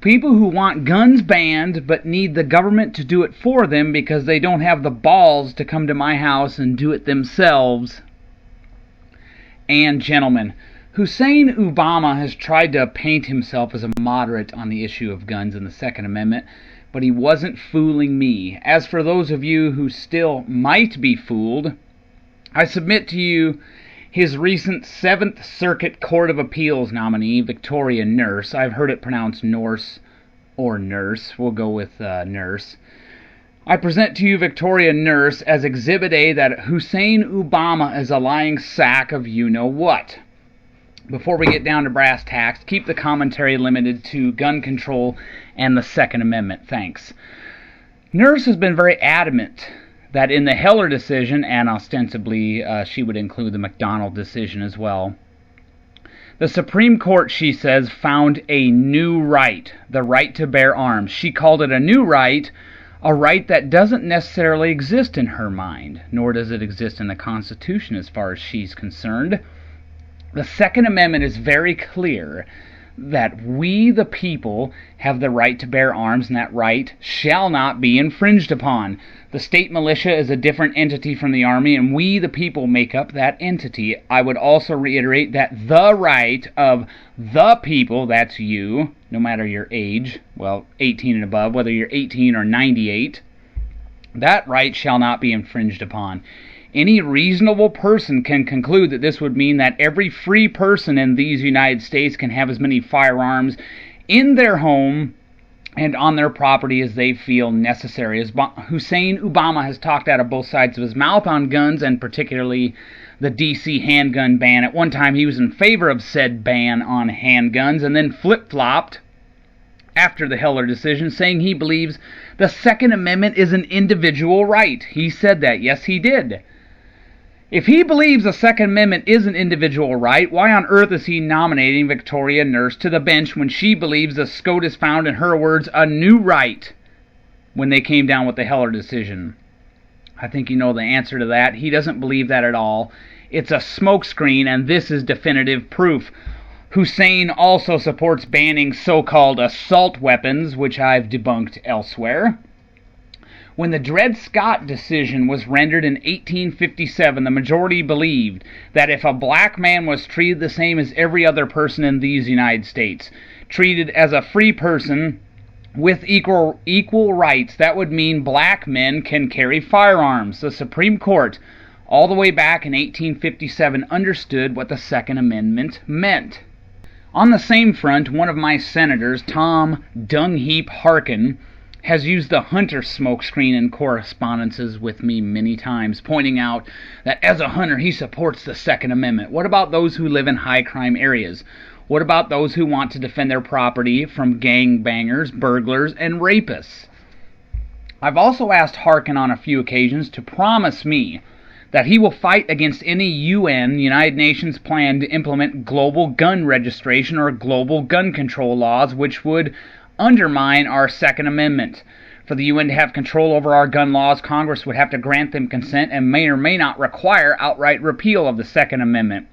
People who want guns banned but need the government to do it for them because they don't have the balls to come to my house and do it themselves. And gentlemen, Hussein Obama has tried to paint himself as a moderate on the issue of guns and the Second Amendment, but he wasn't fooling me. As for those of you who still might be fooled, I submit to you his recent 7th Circuit Court of Appeals nominee, Victoria Nourse. I've heard it pronounced Nourse or Nurse. We'll go with Nourse. I present to you Victoria Nourse as Exhibit A that Hussein Obama is a lying sack of you-know-what. Before we get down to brass tacks, keep the commentary limited to gun control and the Second Amendment. Thanks. Nourse has been very adamant that in the Heller decision, and ostensibly she would include the McDonald decision as well, the Supreme Court, she says, found a new right, the right to bear arms. She called it a new right, a right that doesn't necessarily exist in her mind, nor does it exist in the Constitution as far as she's concerned. The Second Amendment is very clear that we, the people, have the right to bear arms, and that right shall not be infringed upon. The state militia is a different entity from the army, and we, the people, make up that entity. I would also reiterate that the right of the people, that's you, no matter your age, well, 18 and above, whether you're 18 or 98, that right shall not be infringed upon. Any reasonable person can conclude that this would mean that every free person in these United States can have as many firearms in their home and on their property as they feel necessary. As Hussein Obama has talked out of both sides of his mouth on guns, and particularly the D.C. handgun ban. At one time he was in favor of said ban on handguns, and then flip-flopped after the Heller decision, saying he believes the Second Amendment is an individual right. He said that. Yes, he did. If he believes the Second Amendment is an individual right, why on earth is he nominating Victoria Nourse to the bench when she believes the SCOTUS found, in her words, a new right when they came down with the Heller decision? I think you know the answer to that. He doesn't believe that at all. It's a smokescreen, and this is definitive proof. Hussein also supports banning so-called assault weapons, which I've debunked elsewhere. When the Dred Scott decision was rendered in 1857, the majority believed that if a black man was treated the same as every other person in these United States, treated as a free person with equal rights, that would mean black men can carry firearms. The Supreme Court, all the way back in 1857, understood what the Second Amendment meant. On the same front, one of my senators, Tom Dungheap Harkin, has used the hunter smokescreen in correspondences with me many times, pointing out that as a hunter he supports the Second Amendment. What about those who live in high crime areas? What about those who want to defend their property from gangbangers, burglars, and rapists? I've also asked Harkin on a few occasions to promise me that he will fight against any United Nations plan to implement global gun registration or global gun control laws which would undermine our Second Amendment. For the UN to have control over our gun laws, Congress would have to grant them consent and may or may not require outright repeal of the Second Amendment,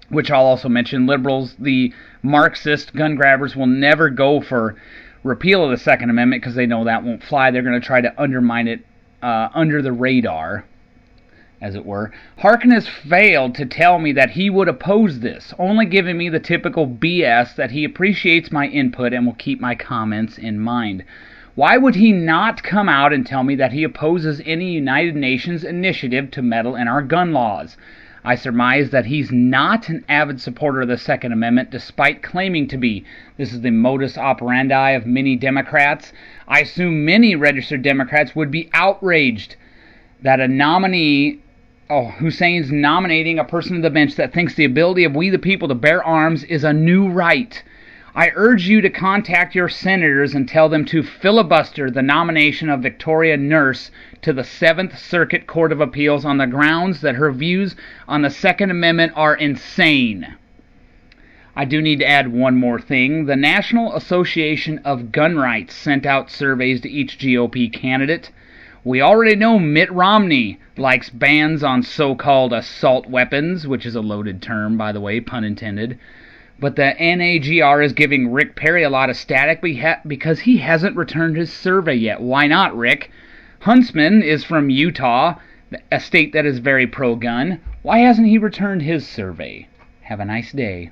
which I'll also mention. Liberals, the Marxist gun grabbers, will never go for repeal of the Second Amendment because they know that won't fly. They're going to try to undermine it under the radar, as it were. Harkin has failed to tell me that he would oppose this, only giving me the typical BS that he appreciates my input and will keep my comments in mind. Why would he not come out and tell me that he opposes any United Nations initiative to meddle in our gun laws? I surmise that he's not an avid supporter of the Second Amendment, despite claiming to be. This is the modus operandi of many Democrats. I assume many registered Democrats would be outraged that a nominee, Hussein's nominating a person to the bench that thinks the ability of we the people to bear arms is a new right. I urge you to contact your senators and tell them to filibuster the nomination of Victoria Nourse to the 7th Circuit Court of Appeals on the grounds that her views on the Second Amendment are insane. I do need to add one more thing. The National Association of Gun Rights sent out surveys to each GOP candidate. We already know Mitt Romney likes bans on so-called assault weapons, which is a loaded term, by the way, pun intended. But the NAGR is giving Rick Perry a lot of static because he hasn't returned his survey yet. Why not, Rick? Huntsman is from Utah, a state that is very pro-gun. Why hasn't he returned his survey? Have a nice day.